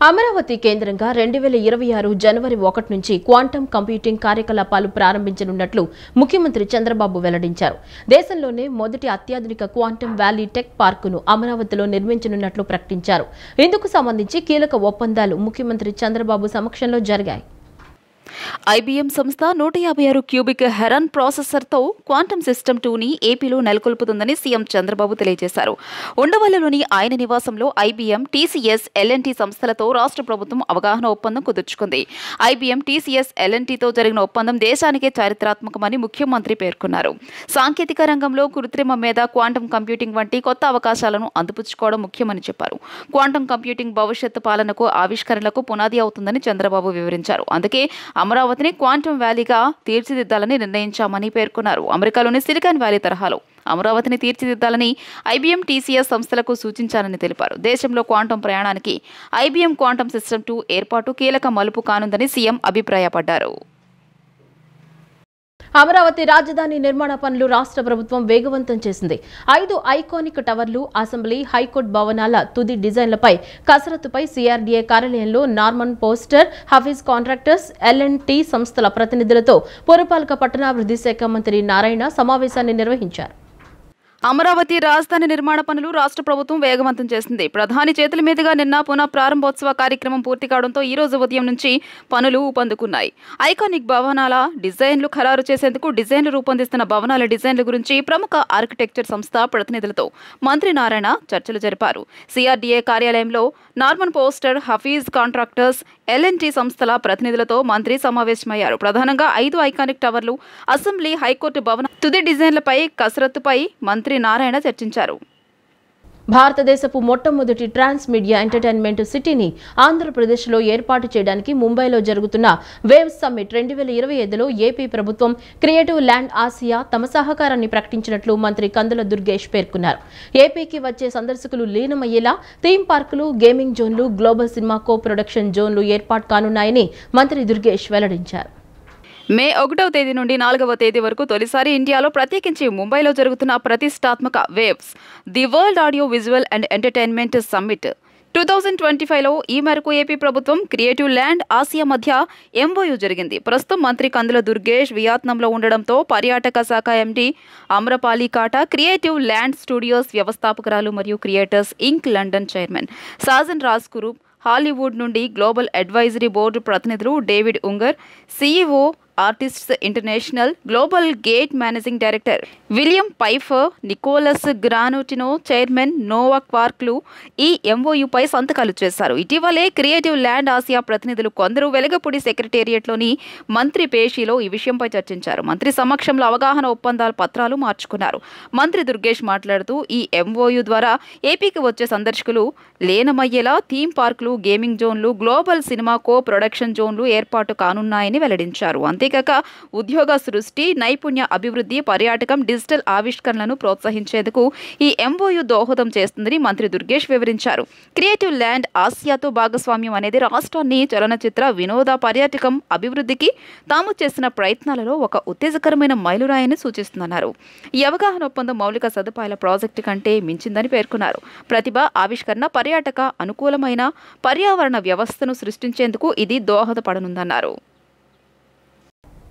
అమరావతి కేంద్రంగా 2026 జనవరి 1 నుంచి quantum computing కార్యకలాపాలు ప్రారంభించనున్నట్లు ముఖ్యమంత్రి చంద్రబాబు వెల్లడించారు. దేశంలోనే మొదటి అత్యాధునిక క్వాంటమ్ వ్యాలీ టెక్ పార్కును అమరావతిలో నిర్మించనున్నట్లు ప్రకటించారు. ఇందుకు సంబంధించి కీలక ఒప్పందాలు ముఖ్యమంత్రి చంద్రబాబు సమక్షంలో జరిగాయి. IBM సంస్థ 156 క్యూబిక్ హెరాన్ ప్రాసెసర్తో క్వాంటమ్ సిస్టమ్ 2ని ఏపీలో నెలకొల్పుతుందని సీఎం చంద్రబాబు తెలియజేశారు. ఉండవల్లిలోని ఆయన నివాసంలో IBM, TCS, L&T సంస్థలతో రాష్ట్ర ప్రభుత్వం అవగాహన ఒప్పందం కుదుర్చుకుంది. IBM, TCS, L&Tతో జరిగిన ఒప్పందం దేశానికే చారిత్రాత్మకమని ముఖ్యమంత్రి పేర్కొన్నారు. సాంకేతిక రంగంలో కృత్రిమ మేధ, క్వాంటమ్ కంప్యూటింగ్ వంటి కొత్త అవకాశాలను అందిపుచ్చుకోవడం ముఖ్యమని చెప్పారు. క్వాంటమ్ కంప్యూటింగ్ భవిష్యత్తు పాలనకు, ఆవిష్కరణలకు పునాది అవుతుందని చంద్రబాబు వివరించారు. అందుకే అమరావతిని క్వాంటమ్ వ్యాలీగా తీర్చిదిద్దాలని నిర్ణయించామని పేర్కొన్నారు. అమెరికాలోని సిలికాన్ వ్యాలీ తరహాలో అమరావతిని తీర్చిదిద్దాలని IBM, TCS సంస్థలకు సూచించాలని తెలిపారు. దేశంలో క్వాంటమ్ ప్రయాణానికి IBM క్వాంటమ్ సిస్టమ్ 2 ఏర్పాటు కీలక మలుపు కానుందని సీఎం అభిప్రాయపడ్డారు. అమరావతి రాజధాని నిర్మాణ పనులు రాష్ట్ర ప్రభుత్వం వేగవంతం చేసింది. 5 ఐకానిక్ టవర్లు, అసెంబ్లీ, హైకోర్టు భవనాల తుది డిజైన్లపై కసరత్తుపై CRDA కార్యాలయంలో Norman Foster, Hafeez contractors, L&T సంస్థల ప్రతినిధులతో పురపాలక పట్టణాభివృద్ధి శాఖ మంత్రి నారాయణ సమావేశాన్ని నిర్వహించారు. అమరావతి రాజధాని నిర్మాణ పనులు రాష్ట్ర ప్రభుత్వం వేగవంతం చేసింది. ప్రధాని చేతుల మీదుగా నిన్న పునః ప్రారంభోత్సవ కార్యక్రమం పూర్తి కావడంతో ఈ రోజు ఉదయం నుంచి పనులు ఊపందుకున్నాయి. ఐకానిక్ భవనాల డిజైన్లు ఖరారు చేసేందుకు డిజైన్లు రూపొందిస్తున్న భవనాల డిజైన్ల గురించి ప్రముఖ ఆర్కిటెక్చర్ సంస్థ ప్రతినిధులతో మంత్రి నారాయణ చర్చలు జరిపారు. CRDA కార్యాలయంలో Norman Foster, Hafeez contractors, L&T సంస్థల ప్రతినిధులతో మంత్రి సమావేశమయ్యారు. ప్రధానంగా 5 ఐకానిక్ టవర్లు, అసెంబ్లీ, హైకోర్టు భవన తుది డిజైన్లపై కసరత్తుపై మంత్రి నారాయణ చర్చించారు. భారతదేశపు మొట్టమొదటి ట్రాన్స్ మీడియా ఎంటర్టైన్మెంట్ సిటీని ఆంధ్రప్రదేశ్లో ఏర్పాటు చేయడానికి ముంబైలో జరుగుతున్న వేవ్స్ సమ్మిట్ 2025లో ఏపీ ప్రభుత్వం, క్రియేటివ్ ల్యాండ్ ఆసియా తమ సహకారాన్ని ప్రకటించినట్లు మంత్రి కందుల దుర్గేష్ పేర్కొన్నారు. ఏపీకి వచ్చే సందర్శకులు లీనమయ్యేలా థీమ్ పార్కులు, గేమింగ్ జోన్లు, గ్లోబల్ సినిమా కో ప్రొడక్షన్ జోన్లు ఏర్పాటు కానున్నాయని మంత్రి దుర్గేష్ వెల్లడించారు. మే 1వ తేదీ నుండి 4వ తేదీ వరకు తొలిసారి ఇండియాలో, ప్రత్యేకించి ముంబైలో జరుగుతున్న ప్రతిష్టాత్మక waves the world audio visual and entertainment summit 2025లో ఈ మేరకు ఏపీ ప్రభుత్వం, క్రియేటివ్ ల్యాండ్ ఆసియా మధ్య MOU జరిగింది. ప్రస్తుతం మంత్రి కందుల దుర్గేష్ వియత్నాంలో ఉండడంతో పర్యాటక శాఖ MD Amrapali Kata, creative land studios వ్యవస్థాపకురాలు మరియు creators inc London chairman Sajan Raj Kurup, Hollywood నుండి గ్లోబల్ అడ్వైజరీ బోర్డు ప్రతినిధులు David Unger, CEO artists international global gate managing director William Pfeiffer, Nicholas Granotino, chairman Nova క్వార్క్లు ఈ MOUపై సంతకాలు చేశారు. ఇటీవలే క్రియేటివ్ ల్యాండ్ ఆసియా ప్రతినిధులు కొందరు వెలగపూడి సెక్రటేరియట్లోని మంత్రి పేషీలో ఈ విషయంపై చర్చించారు. మంత్రి సమక్షంలో అవగాహన ఒప్పందాల పత్రాలు మార్చుకున్నారు. మంత్రి దుర్గేష్ మాట్లాడుతూ ఈ MOU ద్వారా ఏపీకి వచ్చే సందర్శకులు లీనమయ్యేలా థీమ్ పార్కులు, గేమింగ్ జోన్లు, గ్లోబల్ సినిమా కో ప్రొడక్షన్ జోన్లు ఏర్పాటు కానున్నాయని వెల్లడించారు. అంతేకాక ఉద్యోగ సృష్టి, నైపుణ్య అభివృద్ధి, పర్యాటకం, డిజిటల్ ఆవిష్కరణలను ప్రోత్సహించేందుకు ఈ MOU దోహదం చేస్తుందని మంత్రి దుర్గేష్ వివరించారు. క్రియేటివ్ ల్యాండ్ ఆసియాతో భాగస్వామ్యం అనేది రాష్ట్రాన్ని చలనచిత్ర, వినోద, పర్యాటకం అభివృద్ధికి తాము చేసిన ప్రయత్నాలలో ఒక ఉత్తేజకరమైన మైలురాయని సూచిస్తుందన్నారు. ఈ అవగాహన ఒప్పందం మౌలిక సదుపాయాల ప్రాజెక్టు కంటే మించిందని పేర్కొన్నారు. ప్రతిభ, ఆవిష్కరణ, పర్యాటక అనుకూలమైన పర్యావరణ వ్యవస్థను సృష్టించేందుకు ఇది దోహదపడనుందన్నారు.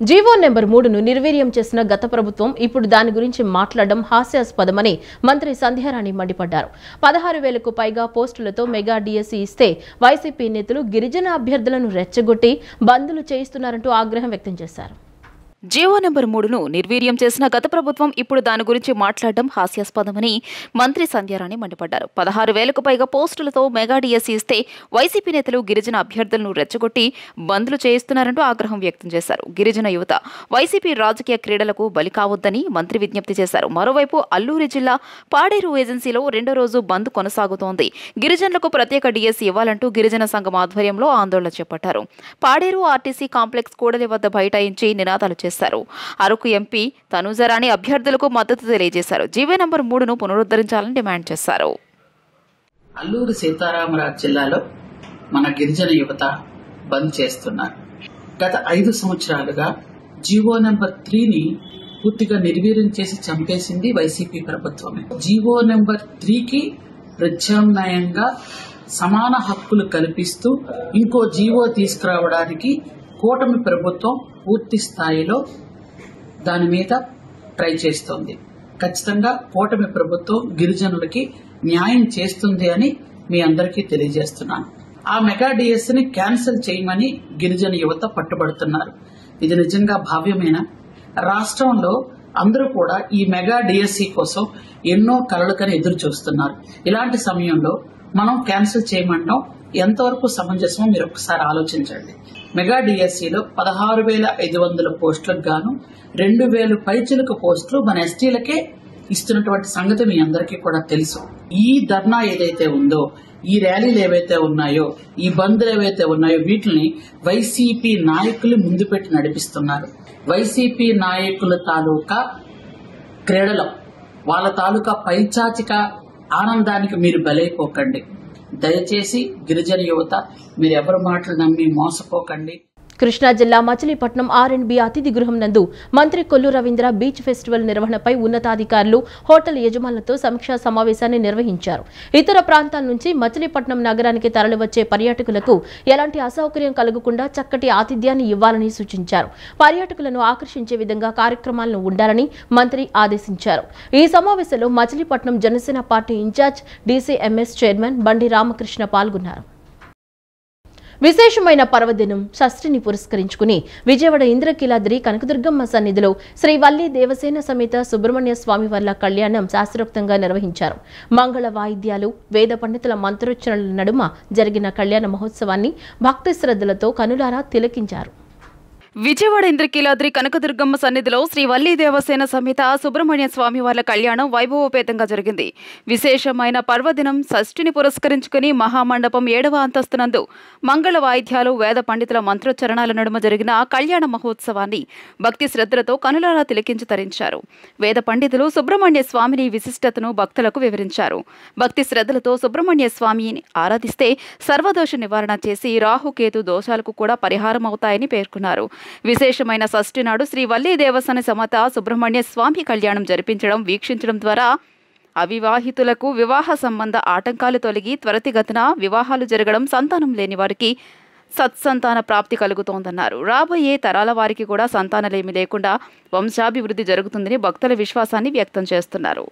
జీవో నెంబర్ 3ను నిర్వీర్యం చేసిన గత ప్రభుత్వం ఇప్పుడు దాని గురించి మాట్లాడడం హాస్యాస్పదమని మంత్రి సంధ్యారాణి మండిపడ్డారు. 16,000కు పైగా పోస్టులతో మెగా DSE ఇస్తే వైసీపీ నేతలు గిరిజన అభ్యర్థులను రెచ్చగొట్టి బంద్లు చేయిస్తున్నారంటూ ఆగ్రహం వ్యక్తం చేశారు. జీవో నెంబర్ 3ను నిర్వీర్యం చేసిన గత ప్రభుత్వం ఇప్పుడు దాని గురించి మాట్లాడడం హాస్యాస్పదమని మంత్రి సంధ్యారాణి మండిపడ్డారు. 16,000కు పైగా పోస్టులతో మెగా DSE ఇస్తే వైసీపీ నేతలు గిరిజన అభ్యర్థులను రెచ్చగొట్టి బంద్లు చేయిస్తున్నారంటూ ఆగ్రహం వ్యక్తం చేశారు. గిరిజన యువత వైసీపీ రాజకీయ క్రీడలకు బలి కావద్దని మంత్రి విజ్ఞప్తి చేశారు. మరోవైపు అల్లూరి జిల్లా పాడేరు ఏజెన్సీలో 2వ రోజు బంద్ కొనసాగుతోంది. గిరిజనులకు ప్రత్యేక DSE ఇవ్వాలంటూ గిరిజన సంఘం ఆధ్వర్యంలో ఆందోళన చేపట్టారు. పాడేరు RTC కాంప్లెక్స్ కూడలి వద్ద బైఠాయించి నినాదాలు చేశారు. అరకు ఎంపీ తనూజరాణి అభ్యర్థులకు మద్దతు తెలియజేశారు. జీవో నెంబర్ 3ను పునరుద్ధరించాలని డిమాండ్ చేశారు. అల్లూరి సీతారామరాజు జిల్లాలో మన గిరిజన యువత బంద్ చేస్తున్నారు. గత 5 సంవత్సరాలుగా జీవో నెంబర్ 3ని పూర్తిగా నిర్వీర్యం చేసి చంపేసింది వైసీపీ ప్రభుత్వమే. జీవో నెంబర్ 3కి ప్రత్యామ్నాయంగా సమాన హక్కులు కల్పిస్తూ ఇంకో జీవో తీసుకురావడానికి కూటమి ప్రభుత్వం పూర్తి స్థాయిలో దాని మీద ట్రై చేస్తోంది. ఖచ్చితంగా కూటమి ప్రభుత్వం గిరిజనులకి న్యాయం చేస్తుంది అని మీ అందరికీ తెలియజేస్తున్నాను. ఆ మెగా డిఎస్సి ని క్యాన్సిల్ చేయమని గిరిజన యువత పట్టుబడుతున్నారు. ఇది నిజంగా భావ్యమేనా? రాష్ట్రంలో అందరూ కూడా ఈ మెగా డిఎస్సి కోసం ఎన్నో కలలుకని ఎదురు చూస్తున్నారు. ఇలాంటి సమయంలో మనం క్యాన్సిల్ చేయమంటాం ఎంతవరకు సమంజసమో మీరు ఒకసారి ఆలోచించండి. మెగా డిఎస్సిలో 16,500 పోస్టులకు గాను 2,000 పైచిలుక పోస్టులు మన ఎస్టీలకే ఇస్తున్నటువంటి సంగతి మీ అందరికీ కూడా తెలుసు. ఈ ధర్నా ఏదైతే ఉందో, ఈ ర్యాలీలు ఏవైతే ఉన్నాయో, ఈ బంద్లు ఏవైతే ఉన్నాయో వీటిని వైసీపీ నాయకులు ముందు పెట్టి నడిపిస్తున్నారు. వైసీపీ నాయకుల తాలూకా క్రీడలో వాళ్ళ తాలూకా పైచాచిక ఆనందానికి మీరు బలైపోకండి. దయచేసి గిరిజన యువత మీరు ఎవరి మాటలు నమ్మి మోసపోకండి. కృష్ణా జిల్లా మచిలీపట్నం R&B అతిథి గృహం నందు మంత్రి కొల్లు రవీంద్ర బీచ్ ఫెస్టివల్ నిర్వహణపై ఉన్నతాధికారులు హోటల్ యజమానులతో సమీక్షా సమావేశాన్ని నిర్వహించారు. ఇతర ప్రాంతాల నుంచి మచిలీపట్నం నగరానికి తరలివచ్చే పర్యాటకులకు ఎలాంటి అసౌకర్యం కలగకుండా చక్కటి ఆతిథ్యాన్ని ఇవ్వాలని సూచించారు. పర్యాటకులను ఆకర్షించే విధంగా కార్యక్రమాలను ఉండాలని మంత్రి ఆదేశించారు. ఈ సమావేశంలో Machilipatnam Janasena party incharge DCMS chairman Bandi Ramakrishna పాల్గొన్నారు. విశేషమైన పర్వదినం షష్ఠిని పురస్కరించుకుని విజయవాడ ఇంద్రకీలాద్రి కనకదుర్గమ్మ సన్నిధిలో శ్రీ వల్లి దేవసేన సమేత సుబ్రహ్మణ్య స్వామివార్ల కళ్యాణం శాస్త్రోక్తంగా నిర్వహించారు. మంగళ వాయిద్యాలు, వేద పండితుల మంత్రోచ్చరణల నడుమ జరిగిన కళ్యాణ మహోత్సవాన్ని భక్తి శ్రద్ధలతో కనులారా తిలకించారు. విజయవాడ ఇంద్రకీలాద్రి కనకదుర్గమ్మ సన్నిధిలో శ్రీ వల్లి దేవసేన సమేత సుబ్రహ్మణ్య స్వామి వార్ల కళ్యాణం వైభవోపేతంగా జరిగింది. విశేషమైన పర్వదినం షష్ఠిని పురస్కరించుకుని మహామండపం 7వ అంతస్తునందు మంగళ వాయిద్యాలు, వేద పండితుల మంత్రోచ్చరణాల నడుమ జరిగిన కళ్యాణ మహోత్సవాన్ని భక్తి శ్రద్ధలతో కనులారా తిలకించి తరించారు. వేద పండితులు సుబ్రహ్మణ్య స్వామిని విశిష్టతను భక్తులకు వివరించారు. భక్తి శ్రద్ధలతో సుబ్రహ్మణ్య స్వామిని ఆరాధిస్తే సర్వదోష నివారణ చేసి రాహుకేతు దోషాలకు కూడా పరిహారం అవుతాయని పేర్కొన్నారు. విశేషమైన షష్ఠి నాడు శ్రీ వల్లి దేవసేన సమేత సుబ్రహ్మణ్య స్వామి కళ్యాణం జరిపించడం, వీక్షించడం ద్వారా అవివాహితులకు వివాహ సంబంధ ఆటంకాలు తొలగి త్వరితగతిన వివాహాలు జరగడం, సంతానం లేని వారికి సత్సంతాన ప్రాప్తి కలుగుతోందన్నారు. రాబోయే తరాల వారికి కూడా సంతానలేమి లేకుండా వంశాభివృద్ధి జరుగుతుందని భక్తుల విశ్వాసాన్ని వ్యక్తం చేస్తున్నారు.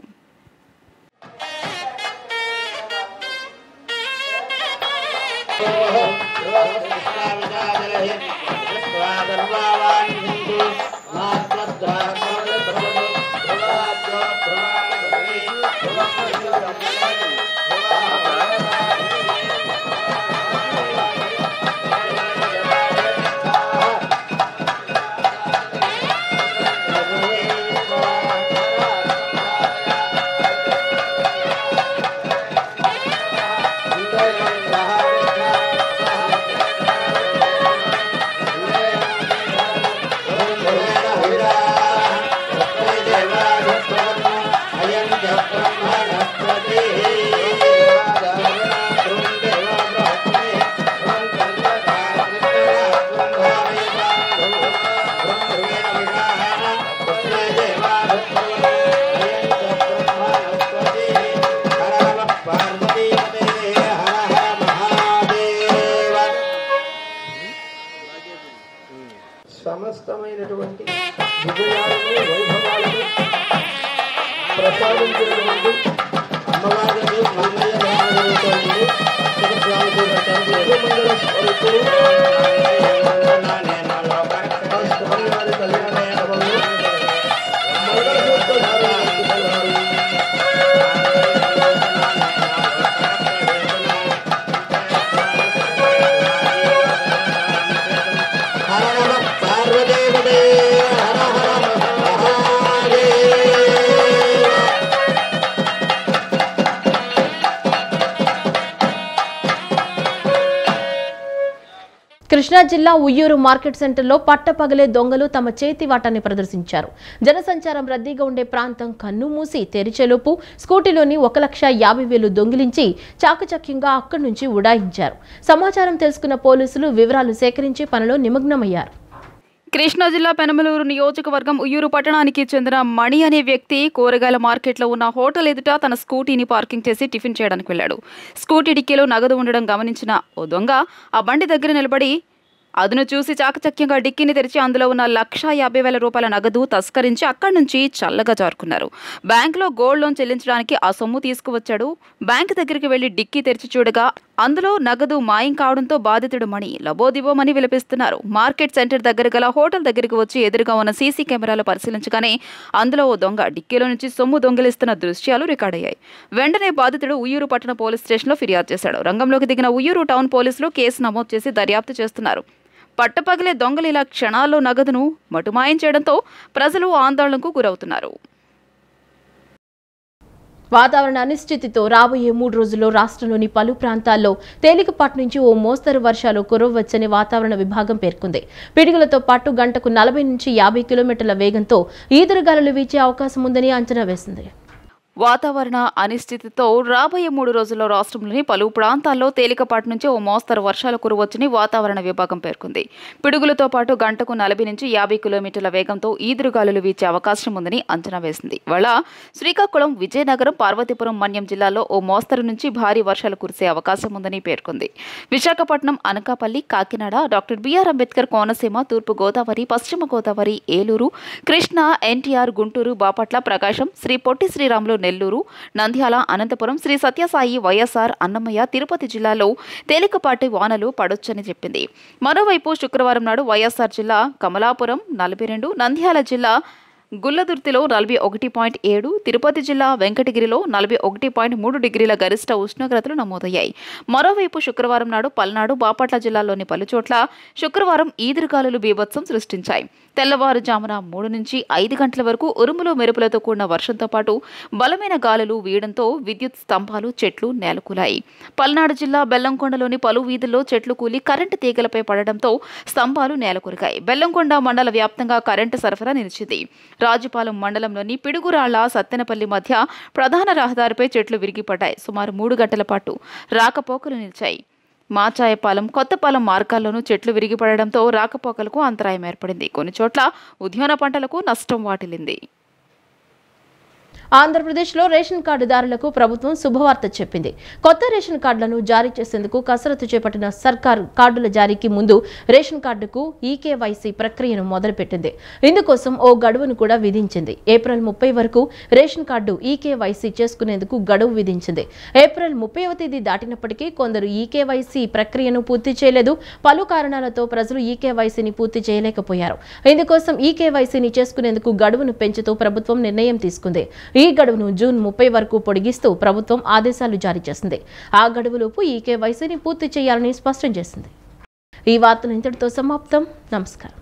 సమస్తమైనటువంటి విజయాలను, వైభవాలను ప్రసాదించినటువంటి అమ్మవారికి మంగళ జరుగుతుంది. మంగళ స్వరూపుడు స్వామివారి కళ్యాణ కృష్ణా జిల్లా ఉయ్యూరు మార్కెట్ సెంటర్లో పట్టపగలే దొంగలు తమ చేతివాటాన్ని ప్రదర్శించారు. జనసంచారం రద్దీగా ఉండే ప్రాంతం కన్ను మూసి తెరిచేలోపు స్కూటీలోని 1,50,000 దొంగిలించి చాకచక్యంగా అక్కడి నుంచి ఉడాయించారు. సమాచారం తెలుసుకున్న పోలీసులు వివరాలు సేకరించి పనిలో నిమగ్నమయ్యారు. కృష్ణా జిల్లా పెనమలూరు నియోజకవర్గం ఉయ్యూరు పట్టణానికి చెందిన మణి అనే వ్యక్తి కూరగాయల మార్కెట్లో ఉన్న హోటల్ ఎదుట తన స్కూటీని పార్కింగ్ చేసి టిఫిన్ చేయడానికి వెళ్ళాడు. స్కూటీ డిక్కీలో నగదు ఉండడం గమనించిన ఓ దొంగ ఆ బండి దగ్గర నిలబడి అదును చూసి చాకచక్యంగా డిక్కీని తెరిచి అందులో ఉన్న 1,50,000 రూపాయల నగదు తస్కరించి అక్కడి నుంచి చల్లగా జారుకున్నారు. బ్యాంకులో గోల్డ్ లోన్ చెల్లించడానికి ఆ సొమ్ము తీసుకువచ్చాడు. బ్యాంకు దగ్గరికి వెళ్లి డిక్కీ తెరిచి చూడగా అందులో నగదు మాయం కావడంతో బాధితుడు మణి లబోదిబోమని విలపిస్తున్నారు. మార్కెట్ సెంటర్ దగ్గర గల హోటల్ దగ్గరికి వచ్చి ఎదురుగా ఉన్న సీసీ కెమెరాలు పరిశీలించగానే అందులో ఓ దొంగ డిక్కీలో నుంచి సొమ్ము దొంగిలిస్తున్న దృశ్యాలు రికార్డయ్యాయి. వెంటనే బాధితుడు ఉయ్యూరు పట్టణ పోలీస్ స్టేషన్లో ఫిర్యాదు చేశాడు. రంగంలోకి దిగిన ఉయ్యూరు టౌన్ పోలీసులు కేసు నమోదు చేసి దర్యాప్తు చేస్తున్నారు. పట్టపగలే దొంగలు ఇలా క్షణాల్లో నగదును మటుమాయం చేయడంతో ప్రజలు ఆందోళనకు గురవుతున్నారు. వాతావరణ అనిశ్చితితో రాబోయే 3 రోజుల్లో రాష్ట్రంలోని పలు ప్రాంతాల్లో తేలికపాటి నుంచి ఓ మోస్తరు వర్షాలు కురవవచ్చని వాతావరణ విభాగం పేర్కొంది. పిడుగులతో పాటు గంటకు 40 నుంచి 50 కిలోమీటర్ల వేగంతో ఈదురుగాలులు వీచే అవకాశం ఉందని అంచనా వేసింది. వాతావరణ అనిశ్చితితో రాబోయే 3 రోజుల్లో రాష్ట్రంలోని పలు ప్రాంతాల్లో తేలికపాటి నుంచి ఓ మోస్తరు వర్షాలు కురవచ్చని వాతావరణ విభాగం పేర్కొంది. పిడుగులతో పాటు గంటకు 40 నుంచి 50 కిలోమీటర్ల వేగంతో ఈదురుగాలులు వీచే అవకాశం ఉందని అంచనా వేసింది. ఇవాళ శ్రీకాకుళం, విజయనగరం, పార్వతీపురం, మన్యం జిల్లాల్లో ఓ మోస్తరు నుంచి భారీ వర్షాలు కురిసే అవకాశం ఉందని పేర్కొంది. విశాఖపట్నం, అనకాపల్లి, కాకినాడ, డాక్టర్ బిఆర్ అంబేద్కర్ కోనసీమ, తూర్పు గోదావరి, పశ్చిమ గోదావరి, ఏలూరు, కృష్ణా, ఎన్టీఆర్, గుంటూరు, బాపట్ల, ప్రకాశం, శ్రీ పొట్టి శ్రీరాములు, నెల్లూరు, నంద్యాల, అనంతపురం, శ్రీ సత్యసాయి, వైఎస్ఆర్, అన్నమయ్య, తిరుపతి జిల్లాలో తేలికపాటి వానలు పడొచ్చని చెప్పింది. మరోవైపు శుక్రవారం నాడు వైఎస్ఆర్ జిల్లా కమలాపురం 42, నంద్యాల జిల్లా గుల్లదుర్తిలో 41.7, తిరుపతి జిల్లా వెంకటగిరిలో 41.3 డిగ్రీల గరిష్ట ఉష్ణోగ్రతలు నమోదయ్యాయి. మరోవైపు శుక్రవారం నాడు పల్నాడు, బాపట్ల జిల్లాల్లోని పలుచోట్ల శుక్రవారం ఈదురుగాలులు బీభత్సం సృష్టించాయి. తెల్లవారుజామున 3 నుంచి 5 గంటల వరకు ఉరుములు మెరుపులతో కూడిన వర్షంతో పాటు బలమైన గాలులు వీయడంతో విద్యుత్ స్తంభాలు, చెట్లు నేలకూలాయి. పల్నాడు జిల్లా బెల్లంకొండలోని పలు వీధుల్లో చెట్లు కూలి కరెంటు తీగలపై పడడంతో స్తంభాలు నేలకొరిగాయి. బెల్లంకొండ మండల వ్యాప్తంగా కరెంటు సరఫరా నిలిచింది. రాజుపాలెం మండలంలోని పిడుగురాళ్ల, సత్తెనపల్లి మధ్య ప్రధాన రహదారిపై చెట్లు విరిగిపడ్డాయి. సుమారు 3 గంటల పాటు రాకపోకలు నిలిచాయి. మాచాయపాలెం, కొత్తపాలెం మార్గాల్లోనూ చెట్లు విరిగిపడడంతో రాకపోకలకు అంతరాయం ఏర్పడింది. కొన్ని చోట్ల ఉద్యాన పంటలకు నష్టం వాటిల్లింది. ఆంధ్రప్రదేశ్లో రేషన్ కార్డుదారులకు ప్రభుత్వం శుభవార్త చెప్పింది. కొత్త రేషన్ కార్డులను జారీ చేసేందుకు కసరత్తు చేపట్టిన సర్కార్ కార్డుల జారీకి ముందు రేషన్ కార్డుకు ఈకేవైసీ ప్రక్రియను మొదలుపెట్టింది. ఇందుకోసం ఓ గడువును కూడా విధించింది. ఏప్రిల్ 30 వరకు రేషన్ కార్డు ఈకేవైసీ చేసుకునేందుకు గడువు విధించింది. ఏప్రిల్ 30వ తేదీ దాటినప్పటికీ కొందరు ఈకేవైసీ ప్రక్రియను పూర్తి చేయలేదు. పలు కారణాలతో ప్రజలు ఈకేవైసీని పూర్తి చేయలేకపోయారు. ఇందుకోసం ఈకేవైసీని చేసుకునేందుకు గడువును పెంచుతూ ప్రభుత్వం నిర్ణయం తీసుకుంది. ఈ గడువును జూన్ 30 వరకు పొడిగిస్తూ ప్రభుత్వం ఆదేశాలు జారీ చేసింది. ఆ గడువులోపు ఈకేవైసీని పూర్తి చేయాలని స్పష్టం చేసింది. ఈ వార్తలు ఇంతటితో సమాప్తం. నమస్కారం.